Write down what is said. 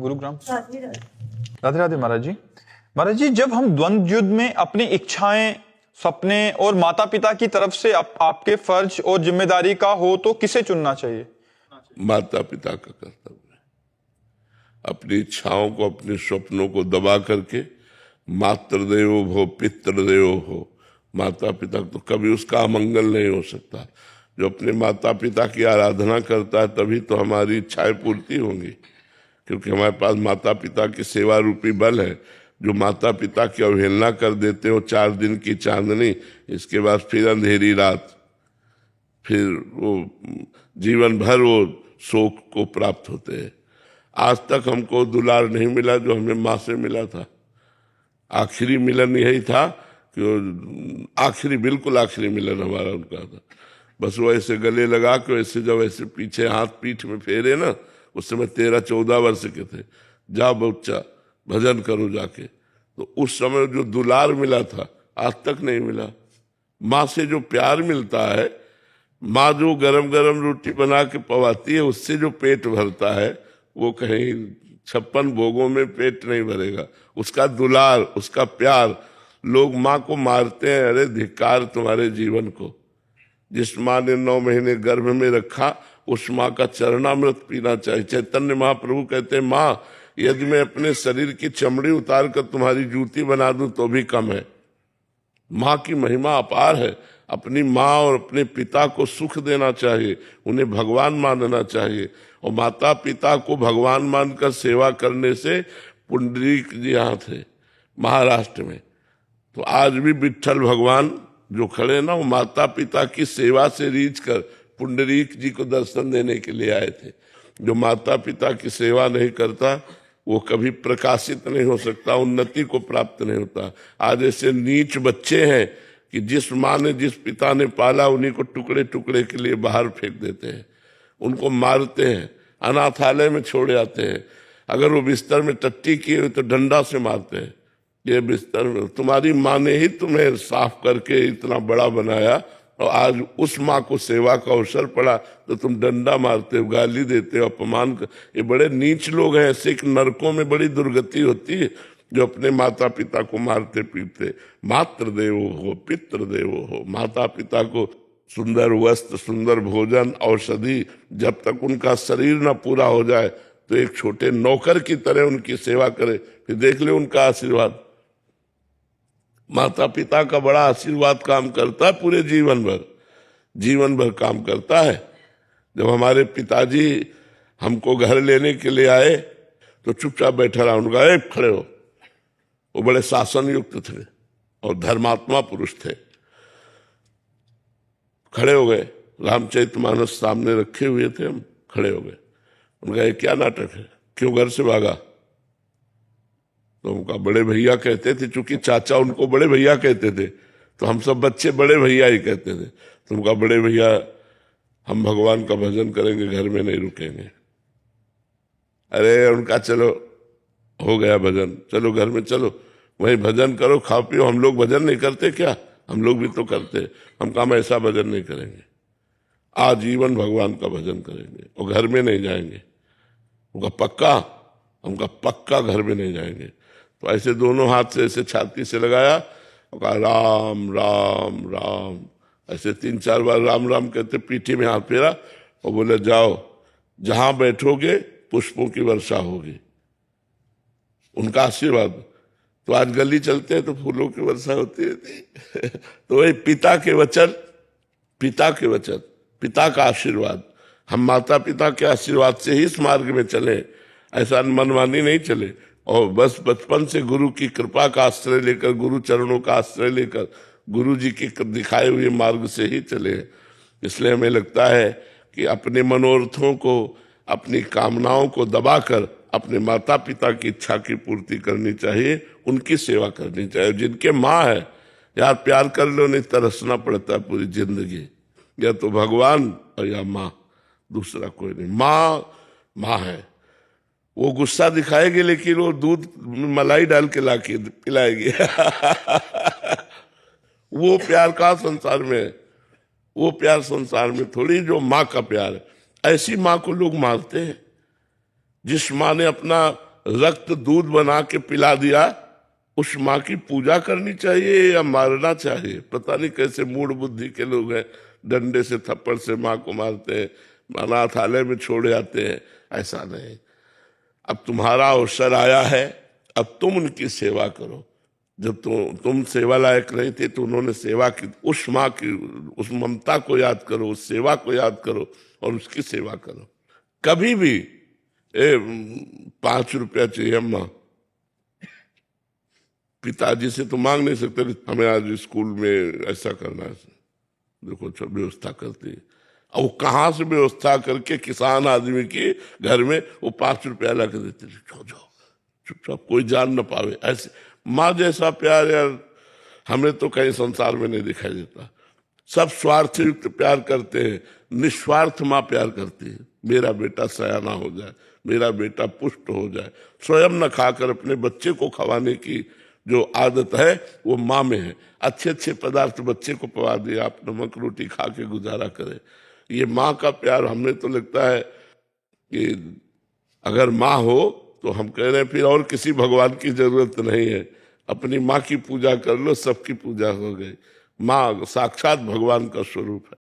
गुरुग्राम। राधे राधे महाराज जी। महाराज जी, जब हम द्वंद्व युद्ध में अपनी इच्छाएं, सपने और माता पिता की तरफ से आपके फर्ज और जिम्मेदारी का हो तो किसे चुनना चाहिए? माता पिता का कर्तव्य है। अपनी इच्छाओं को, अपने स्वप्नों को दबा करके मातृदेवो भव पितृदेवो भव, माता पिता तो कभी उसका अमंगल नहीं हो सकता। जो अपने माता पिता की आराधना करता है तभी तो हमारी इच्छाएं पूर्ति होंगी, क्योंकि हमारे पास माता पिता की सेवा रूपी बल है। जो माता पिता की अवहेलना कर देते हो 4 दिन की चांदनी, इसके बाद फिर अंधेरी रात, फिर वो जीवन भर वो शोक को प्राप्त होते हैं। आज तक हमको दुलार नहीं मिला जो हमें माँ से मिला था। आखिरी मिलन यही था कि आखिरी, बिल्कुल आखिरी मिलन हमारा उनका था। बस वो ऐसे गले लगा के ऐसे जब ऐसे पीछे हाथ पीठ में फेरे ना, उस समय 13-14 वर्ष के थे, जा बच्चा भजन करो जाके। तो उस समय जो दुलार मिला था आज तक नहीं मिला। माँ से जो प्यार मिलता है, माँ जो गरम गरम रोटी बना के पवाती है, उससे जो पेट भरता है वो कहीं 56 भोगों में पेट नहीं भरेगा। उसका दुलार, उसका प्यार। लोग माँ को मारते हैं, अरे धिक्कार तुम्हारे जीवन को। जिस माँ ने 9 महीने गर्भ में रखा, उस माँ का चरणामृत पीना चाहिए। चैतन्य महाप्रभु कहते हैं, माँ यदि मैं अपने शरीर की चमड़ी उतार कर तुम्हारी जूती बना दूं तो भी कम है। माँ की महिमा अपार है। अपनी माँ और अपने पिता को सुख देना चाहिए, उन्हें भगवान मानना चाहिए। और माता पिता को भगवान मानकर सेवा करने से, पुंडरीक जी यहाँ थे महाराष्ट्र में, तो आज भी विट्ठल भगवान जो खड़े ना, वो माता पिता की सेवा से रीझ कर पुंडरीक जी को दर्शन देने के लिए आए थे। जो माता पिता की सेवा नहीं करता वो कभी प्रकाशित नहीं हो सकता, उन्नति को प्राप्त नहीं होता। आज ऐसे नीच बच्चे हैं कि जिस माँ ने, जिस पिता ने पाला, उन्हीं को टुकड़े टुकड़े के लिए बाहर फेंक देते हैं, उनको मारते हैं, अनाथालय में छोड़ जाते हैं। अगर वो बिस्तर में टट्टी किए हुए तो डंडा से मारते हैं। ये बिस्तर में तुम्हारी माँ ने ही तुम्हें साफ करके इतना बड़ा बनाया, और आज उस माँ को सेवा का अवसर पड़ा तो तुम डंडा मारते हो, गाली देते हो, अपमान कर। ये बड़े नीच लोग हैं। ऐसे नरकों में बड़ी दुर्गति होती है जो अपने माता पिता को मारते पीटते। मातृदेवो हो पितृदेवो हो, माता पिता को सुंदर वस्त्र, सुंदर भोजन, औषधि, जब तक उनका शरीर न पूरा हो जाए तो एक छोटे नौकर की तरह उनकी सेवा करे, फिर देख ले उनका आशीर्वाद। माता पिता का बड़ा आशीर्वाद काम करता है, पूरे जीवन भर काम करता है। जब हमारे पिताजी हमको घर लेने के लिए आए तो चुपचाप बैठा रहा, उनका एक खड़े हो। वो बड़े शासन युक्त थे और धर्मात्मा पुरुष थे। खड़े हो गए, रामचरितमानस सामने रखे हुए थे, हम खड़े हो गए। उनका ये क्या नाटक है, क्यों घर से भागा? तो उनका बड़े भैया कहते थे, चूंकि चाचा उनको बड़े भैया कहते थे तो हम सब बच्चे बड़े भैया ही कहते थे। तो उनका बड़े भैया, हम भगवान का भजन करेंगे, घर में नहीं रुकेंगे। अरे उनका चलो हो गया भजन, चलो घर में चलो, वहीं भजन करो, खाओ पियो। हम लोग भजन नहीं करते क्या? हम लोग भी तो करते। हम काम ऐसा भजन नहीं करेंगे, आजीवन भगवान का भजन करेंगे और घर में नहीं जाएंगे। उनका पक्का, उनका पक्का घर में नहीं जाएंगे। तो ऐसे दोनों हाथ से ऐसे छाती से लगाया और कहा राम राम राम, ऐसे 3-4 बार राम राम कहते, पीठी में हाथ फेरा और बोले जाओ, जहां बैठोगे पुष्पों की वर्षा होगी। उनका आशीर्वाद। तो आज गली चलते हैं तो फूलों की वर्षा होती है। तो वही पिता के वचन, पिता का आशीर्वाद। हम माता पिता के आशीर्वाद से ही इस मार्ग में चले, ऐसा मनमानी नहीं चले। और बस बचपन से गुरु की कृपा का आश्रय लेकर, गुरु चरणों का आश्रय लेकर, गुरु जी के दिखाए हुए मार्ग से ही चले। इसलिए हमें लगता है कि अपने मनोरथों को, अपनी कामनाओं को दबाकर अपने माता पिता की इच्छा की पूर्ति करनी चाहिए, उनकी सेवा करनी चाहिए। जिनके माँ है यार, प्यार कर लो, नहीं तरसना पड़ता है पूरी जिंदगी। या तो भगवान और या माँ, दूसरा कोई नहीं। माँ है, वो गुस्सा दिखाएगी लेकिन वो दूध में मलाई डाल के लाके पिलाएगी। वो प्यार का संसार में है, वो प्यार संसार में थोड़ी जो माँ का प्यार है। ऐसी माँ को लोग मारते हैं। जिस माँ ने अपना रक्त दूध बना के पिला दिया, उस माँ की पूजा करनी चाहिए या मारना चाहिए? पता नहीं कैसे मूढ़ बुद्धि के लोग हैं, डंडे से थप्पड़ से माँ को मारते हैं, अनाथालय में छोड़ जाते हैं। ऐसा नहीं। अब तुम्हारा अवसर आया है, अब तुम उनकी सेवा करो। जब तुम सेवा लायक नहीं थे तो उन्होंने सेवा की, उस माँ की उस ममता को याद करो, उस सेवा को याद करो और उसकी सेवा करो। कभी भी 5 रुपया चाहिए अम्मा, पिताजी से तो मांग नहीं सकते हमें आज स्कूल में ऐसा करना है, देखो सब व्यवस्था करती है। और वो कहाँ से व्यवस्था करके किसान आदमी के घर में वो 5 रुपया ला के देते, जाओ जाओ चुपचाप, कोई जान न पावे। ऐसे माँ जैसा प्यार यार हमें तो कहीं संसार में नहीं दिखाई देता। सब स्वार्थ युक्त प्यार करते हैं, निस्वार्थ माँ प्यार करती है। मेरा बेटा सयाना हो जाए, मेरा बेटा पुष्ट हो जाए। स्वयं न खाकर अपने बच्चे को खवाने की जो आदत है वो माँ में है। अच्छे अच्छे पदार्थ बच्चे को पवा दिया, आप नमक रोटी खा के गुजारा करें। ये माँ का प्यार हमें तो लगता है कि अगर माँ हो तो हम कह रहे हैं फिर और किसी भगवान की जरूरत नहीं है, अपनी माँ की पूजा कर लो, सबकी पूजा हो गई। माँ साक्षात भगवान का स्वरूप है।